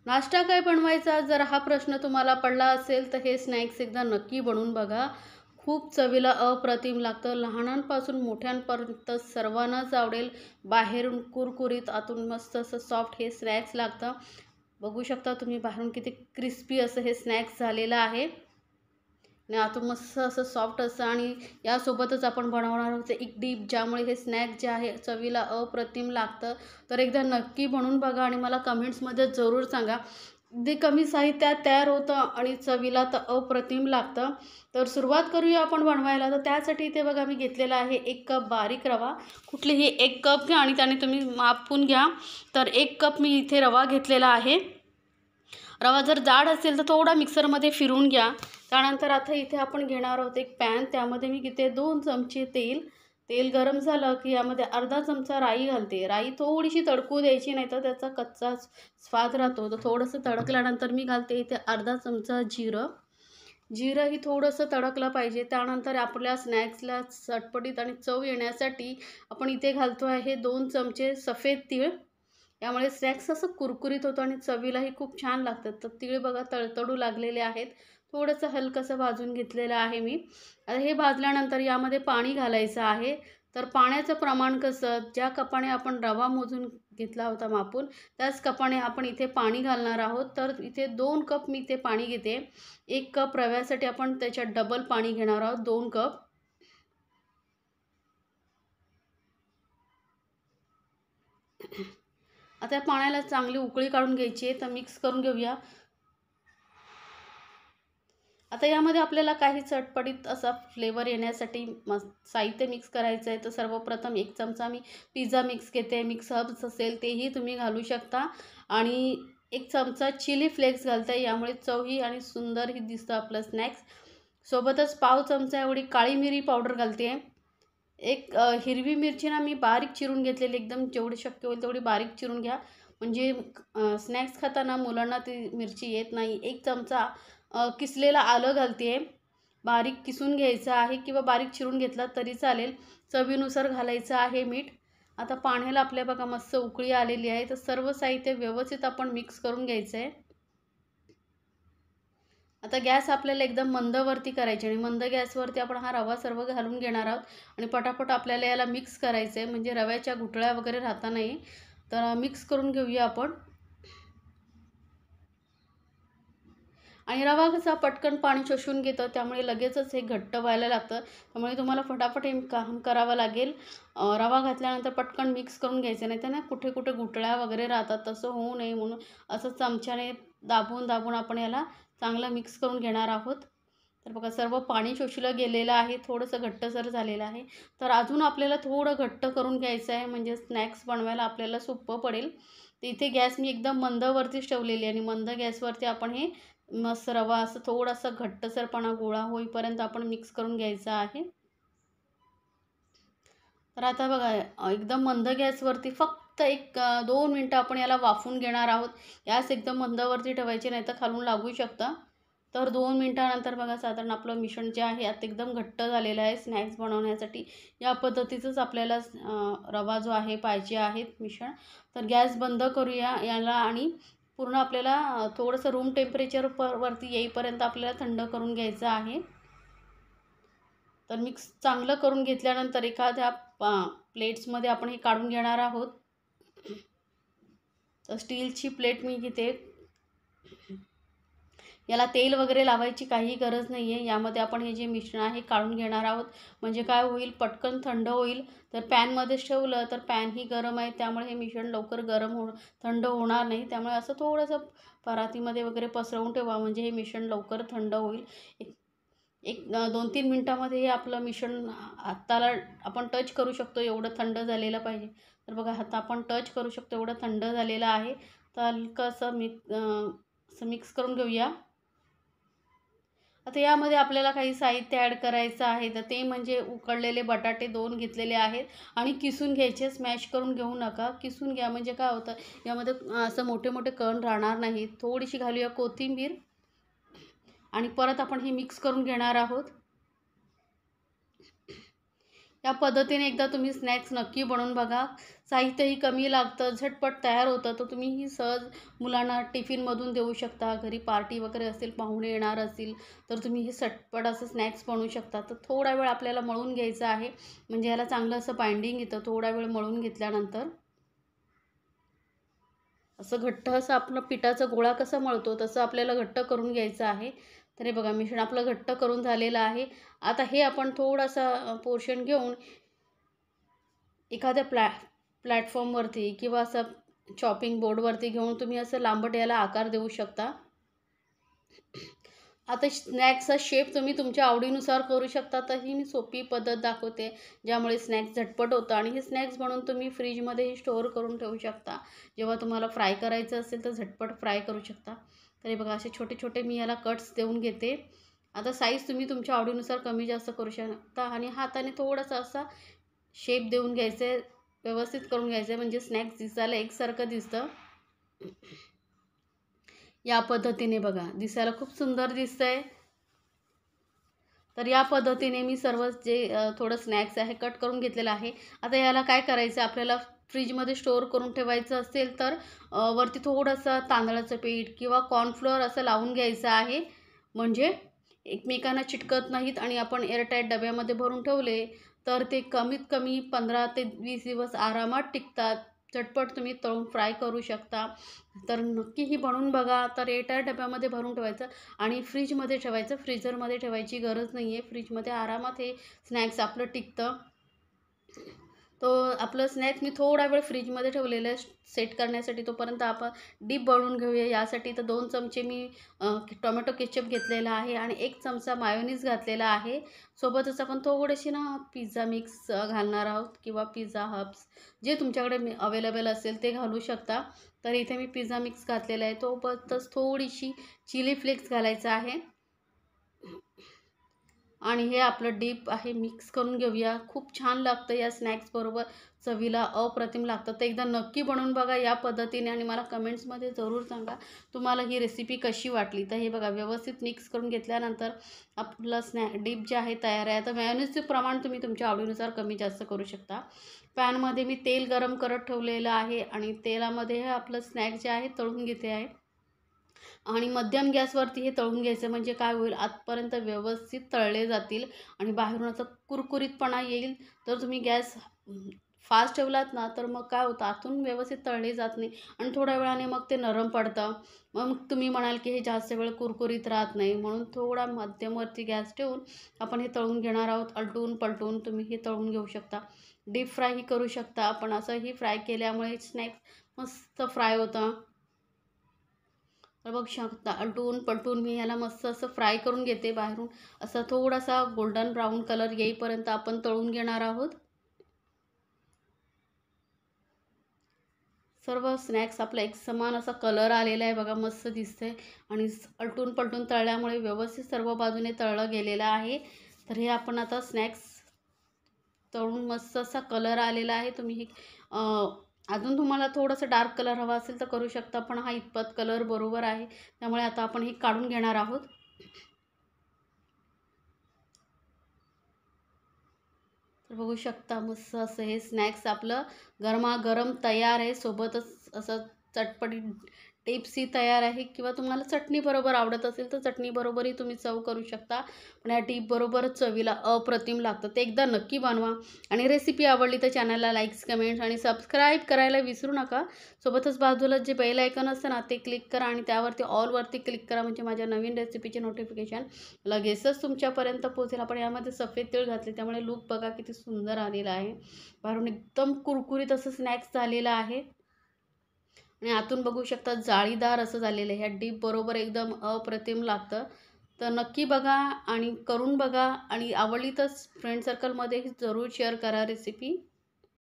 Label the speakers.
Speaker 1: नाश्ता काय बनवायचा जर हा प्रश्न तुम्हाला पडला असेल तर हे स्नॅक्स एकदा नक्की बनवून बघा. खूप चवीला अप्रतिम लागतं. लहानांपासून मोठ्यांपर्यंत सर्वांनाच आवडेल. बाहेरून कुरकुरीत आतून मस्त असं सॉफ्ट हे स्नॅक्स लागतं. बघू शकता तुम्ही बाहेरून किती क्रिस्पी असं हे स्नॅक्स झालेलं आहे आणि आतून मस्त असं सॉफ्ट असं आणि यासोबतच आपण बनवणार आहोत एक डीप, ज्यामुळे हे स्नॅक जे आहे चवीला अप्रतिम लागतं. तर एकदा नक्की बनवून बघा आणि मला कमेंट्समध्ये जरूर सांगा. अगदी कमी साहित्यात तयार होतं आणि चवीला तर अप्रतिम लागतं. तर सुरुवात करूया आपण बनवायला. तर त्यासाठी इथे बघा मी घेतलेला आहे 1 कप बारीक रवा. कुठलीही 1 कप घ्या आणि त्याने तुम्ही मापून घ्या. तर 1 कप मी इथे रवा घेतलेला आहे. रवा जर जाड असेल तर थोडा मिक्सरमध्ये फिरवून घ्या. त्यानंतर आता इथे आपण घेणार आहोत एक पॅन. त्यामध्ये मी घेते 2 चमचे तेल. तेल गरम झालं की यामध्ये अर्धा चमचा राई घालते. राई थोडीशी तडकू द्यायची, नाही तर त्याचा कच्चा स्वाद राहतो. तर थोडंसं तडकल्यानंतर मी घालते इथे अर्धा चमचा जिरं. जिरंही थोडंसं तडकलं पाहिजे. त्यानंतर आपल्या स्नॅक्सला चटपटीत आणि चव येण्यासाठी आपण इथे घालतो आहे 2 चमचे सफेद तीळ. यामुळे स्नॅक्स असं कुरकुरीत होतं आणि चवीलाही खूप छान लागतात. तर तीळ बघा तडतडू लागलेले आहेत. थोडंसं हलकंसं भाजून घेतलेलं आहे मी. आता हे भाजल्यानंतर यामध्ये पाणी घालायचं आहे. तर पाण्याचं प्रमाण कसं, ज्या कपाने आपण रवा मोजून घेतला होता मापून, त्याच कपाने आपण इथे पाणी घालणार आहोत. तर इथे 2 कप मी इथे पाणी घेते. 1 कप रव्यासाठी आपण त्याच्यात डबल पाणी घेणार आहोत, 2 कप. आता या पाण्याला चांगली उकळी काढून घ्यायची आहे. तर मिक्स करून घेऊया. आता यामध्ये आपल्याला काही चटपटीत असा फ्लेवर येण्यासाठी साहित्य मिक्स करायचं आहे. तर सर्वप्रथम 1 चमचा मी पिझ्झा मिक्स घेते. मिक्स हर्ब्स असेल तेही तुम्ही घालू शकता आणि 1 चमचा चिली फ्लेक्स घालते. यामुळे चवही आणि सुंदरही दिसतं आपलं स्नॅक्स. सोबतच पाव चमचा एवढी काळी मिरी पावडर घालते. एक हिरवी मिरची ना मी बारीक चिरून घेतलेली, एकदम जेवढी शक्य होईल तेवढी बारीक चिरून घ्या. म्हणजे स्नॅक्स खाताना मुलांना ती मिरची येत नाही. 1 चमचा किसलेलं आलं घालते. बारीक किसून घ्यायचं आहे किंवा बारीक चिरून घेतला तरी चालेल. चवीनुसार घालायचं आहे मीठ. आता पाण्याला आपल्या बघा मस्त उकळी आलेली आहे. तर सर्व साहित्य व्यवस्थित आपण मिक्स करून घ्यायचं आहे. आता गॅस आपल्याला एकदम मंदवरती करायची आणि मंद गॅसवरती आपण हा रवा सर्व घालून घेणार आहोत आणि पटापट आपल्याला याला मिक्स करायचं आहे, म्हणजे रव्याच्या गुठळ्या वगैरे राहता नाही. तर मिक्स करून घेऊया आपण. आणि रवा कसा पटकन पाणी शोषून घेतं, त्यामुळे लगेचच हे घट्ट व्हायला लागतं. त्यामुळे तुम्हाला फटाफट हे काम करावं लागेल. रवा घातल्यानंतर पटकन मिक्स करून घ्यायचं, नाही तर ना कुठे कुठे गुठळ्या वगैरे राहतात. तसं होऊ नये म्हणून असं चमच्याने दाबून दाबून आपण याला चांगलं मिक्स करून घेणार आहोत. तर बघा सर्व पाणी शोषलं गेलेलं आहे. थोडंसं घट्टसर झालेलं आहे. तर अजून आपल्याला थोडं घट्ट करून घ्यायचं आहे, म्हणजे स्नॅक्स बनवायला आपल्याला सोपं पडेल. तर इथे गॅस मी एकदम मंदवरतीच ठेवलेली आहे आणि मंद गॅसवरती आपण हे मस्त रवा असं थोडासा घट्टसरपणा गोळा होईपर्यंत आपण मिक्स करून घ्यायचा आहे. तर आता बघा एकदम मंद गॅसवरती फक्त 2 मिनटं आपण याला वाफवून घेणार आहोत. गॅस एकदम मंदावरती ठेवायची, नाही तर खालून लागू शकतं. तर 2 मिनटानंतर बघा साधारण आपलं मिश्रण जे आहे आता एकदम घट्ट झालेलं आहे स्नॅक्स बनवण्यासाठी. या पद्धतीचंच आपल्याला रवा जो आहे पाहिजे आहे मिश्रण. तर गॅस बंद करूया याला आणि पूर्ण आपल्याला थोडंसं रूम टेम्परेचर वरती येईपर्यंत आपल्याला थंड करून घ्यायचं आहे. तर मिक्स चांगलं करून घेतल्यानंतर एखाद्या प्लेट्समध्ये आपण हे काढून घेणार आहोत. तर स्टीलची प्लेट मी घेते. याला तेल वगैरे लावायची काही गरज नाही आहे. यामध्ये आपण हे जे मिश्रण आहे काढून घेणार आहोत. म्हणजे काय होईल, पटकन थंड होईल. तर पॅनमध्येच ठेवलं तर पॅनही गरम आहे, त्यामुळे हे मिश्रण लवकर थंड होणार नाही. त्यामुळे असं थोडंसं परातीमध्ये वगैरे पसरवून ठेवा, म्हणजे हे मिश्रण लवकर थंड होईल. एक 2-3 मिनटामध्ये हे आपलं मिश्रण हाताला आपण टच करू शकतो, एवढं थंड झालेलं पाहिजे. तर बघा हात आपण टच करू शकतो एवढं थंड झालेलं आहे. तर हलकं असं मिक्स करून घेऊया. आता यामध्ये आपल्याला काही साहित्य ॲड करायचं आहे. तर ते म्हणजे उकडलेले बटाटे 2 घेतलेले आहेत आणि किसून घ्यायचे. स्मॅश करून घेऊ नका, किसून घ्या. म्हणजे काय होतं यामध्ये असं मोठे मोठे कण राहणार नाहीत. थोडीशी घालूया कोथिंबीर आणि परत आपण हे मिक्स करून घेणार आहोत. या पद्धतीने एकदा तुम्ही स्नॅक्स नक्की बनवून बघा. साहित्यही कमी लागतं, झटपट तयार होतं. तर तुम्ही ही सहज मुलांना टिफिनमधून देऊ शकता. घरी पार्टी वगैरे असेल, पाहुणे येणार असतील तर तुम्ही हे झटपट असं स्नॅक्स बनवू शकता. तर थोडा वेळ आपल्याला मळून घ्यायचं आहे, म्हणजे याला चांगलं असं बाइंडिंग येतं. थोडा वेळ मळून घेतल्यानंतर असं घट्ट असं आपलं पिठाचा गोळा कसा मळतो तसं आपल्याला घट्ट करून घ्यायचं आहे. तर हे बघा मिश्रण आपलं घट्ट करून झालेलं आहे. आता हे आपण थोडासा पोर्शन घेऊन एखाद्या प्लॅटफॉर्मवरती किंवा असं चॉपिंग बोर्डवरती घेऊन तुम्ही असं लांबट याला आकार देऊ शकता. आता स्नॅक्सचा शेप तुम्ही तुमच्या आवडीनुसार करू शकता. तर ही मी सोपी पद्धत दाखवते, ज्यामुळे स्नॅक्स झटपट होतं आणि हे स्नॅक्स बनवून तुम्ही फ्रीजमध्ये स्टोअर करून ठेवू शकता. जेव्हा तुम्हाला फ्राय करायचं असेल तर झटपट फ्राय करू शकता. तर हे बघा असे छोटे छोटे मी याला कट्स देऊन घेते. आता साईज तुम्ही तुमच्या आवडीनुसार कमी जास्त करू शकता आणि हाताने थोडासा असा शेप देऊन घ्यायचं आहे, व्यवस्थित करून घ्यायचं आहे, म्हणजे स्नॅक्स दिसायला एकसारखं दिसतं. या पद्धतीने बघा दिसायला खूप सुंदर दिसतंय. तर या पद्धतीने मी सर्व जे थोडं स्नॅक्स आहे कट करून घेतलेलं आहे. आता याला काय करायचं आपल्याला फ्रीजमध्ये स्टोअर करून ठेवायचं असेल तर वरती थोडंसं तांदळाचं पीठ किंवा कॉर्नफ्लोअर असं लावून घ्यायचं आहे, म्हणजे एकमेकांना चिटकत नाहीत आणि आपण एअरटाईट डब्यामध्ये भरून ठेवले तर ते कमीत कमी 15 ते 20 दिवस आरामात टिकतात. झटपट तुम्ही तळून फ्राय करू शकता. तर नक्की ही बनवून बघा. तर एअरटाईट डब्यामध्ये भरून ठेवायचं आणि फ्रीजमध्ये ठेवायचं. फ्रीझरमध्ये ठेवायची गरज नाही आहे. फ्रीजमध्ये आरामात हे स्नॅक्स आपलं टिकतं. तो आपलं स्नॅक्स मी थोडा वेळ फ्रीजमध्ये ठेवलेलं आहे सेट करण्यासाठी. तोपर्यंत आपण डीप बनवून घेऊया. यासाठी तर 2 चमचे मी टोमॅटो केचप घेतलेला आहे आणि 1 चमचा मायोनीज घातलेला आहे. सोबतच आपण थोडीशी ना पिझ्झा मिक्स घालणार आहोत किंवा पिझ्झा हब्स जे तुमच्याकडे अवेलेबल असेल ते घालू शकता. तर इथे मी पिझ्झा मिक्स घातलेला आहे. सोबतच थोडीशी चिली फ्लेक्स घालायचं आहे आणि हे आपलं डीप आहे मिक्स करून घेऊया. खूप छान लागतं या स्नॅक्सबरोबर, चवीला अप्रतिम लागतं. तर एकदा नक्की बनवून बघा या पद्धतीने आणि मला कमेंट्समध्ये जरूर सांगा तुम्हाला ही रेसिपी कशी वाटली. तर हे बघा व्यवस्थित मिक्स करून घेतल्यानंतर आपलं डीप जे आहे तयार आहे. आता मेयोनीजचे प्रमाण तुम्ही तुमच्या आवडीनुसार कमी जास्त करू शकता. पॅनमध्ये मी तेल गरम करत ठेवलेलं आहे आणि तेलामध्ये हे आपलं स्नॅक जे आहे तळून घेते आहे आणि मध्यम गॅसवरती हे तळून घ्यायचं, म्हणजे काय होईल आतपर्यंत व्यवस्थित तळले जातील आणि बाहेरून असा कुरकुरीतपणा येईल. तर तुम्ही गॅस फास्ट ठेवलात ना तर मग काय होतं आतून व्यवस्थित तळले जात नाही आणि थोड्या वेळाने मग ते नरम पडतं. मग तुम्ही म्हणाल की हे जास्त वेळ कुरकुरीत राहत नाही, म्हणून थोडा मध्यमवरती गॅस ठेवून आपण हे तळून घेणार आहोत. आलटून पलटून तुम्ही हे तळून घेऊ शकता. डीप फ्रायही करू शकता आपण. असंही फ्राय केल्यामुळे स्नॅक्स मस्त फ्राय होतं. तर बघू शकता आलटून पलटून मी याला मस्त असं फ्राय करून घेते. बाहेरून असा थोडासा गोल्डन ब्राऊन कलर येईपर्यंत आपण तळून घेणार आहोत. सर्व स्नॅक्स आपला एक समान असा कलर आलेला आहे बघा, मस्त दिसतंय आणि आलटून पलटून तळल्यामुळे व्यवस्थित सर्व बाजूने तळलं गेलेलं आहे. तर हे आपण आता स्नॅक्स तळून मस्त असा कलर आलेला आहे. तुम्ही अजून तुम्हाला थोडंसं डार्क कलर हवा असेल तर करू शकता, पण हा इतपत कलर बरोबर आहे. त्यामुळे आता आपण हे काढून घेणार आहोत. तर बघू शकता मस्त असं हे स्नॅक्स आपलं गरमागरम तयार आहे. सोबतच असं चटपटीत टिप्सही तयार आहे किंवा तुम्हाला चटणीबरोबर आवडत असेल तर चटणीबरोबरही तुम्ही सर्व करू शकता. पण या टिपबरोबरच चवीला अप्रतिम लागतं. ते एकदा नक्की बनवा आणि रेसिपी आवडली तर चॅनलला लाईक्स, कमेंट्स आणि सबस्क्राईब करायला विसरू नका. सोबतच बाजूला जे बेल आयकॉन असतं ना ते क्लिक करा आणि त्यावरती ऑलवरती क्लिक करा, म्हणजे माझ्या नवीन रेसिपीचे नोटिफिकेशन लगेचच तुमच्यापर्यंत पोहोचेल. आपण यामध्ये सफेद तीळ घातले त्यामुळे लूक बघा किती सुंदर आलेला आहे. बाहेरून एकदम कुरकुरीत असं स्नॅक्स झालेलं आहे आणि आतून बघू शकता जाळीदार असं झालेलं आहे. ह्या डीप बरोबर एकदम अप्रतिम लागतं. तर नक्की बघा आणि करून बघा आणि आवडली तर फ्रेंड सर्कलमध्ये जरूर शेअर करा रेसिपी.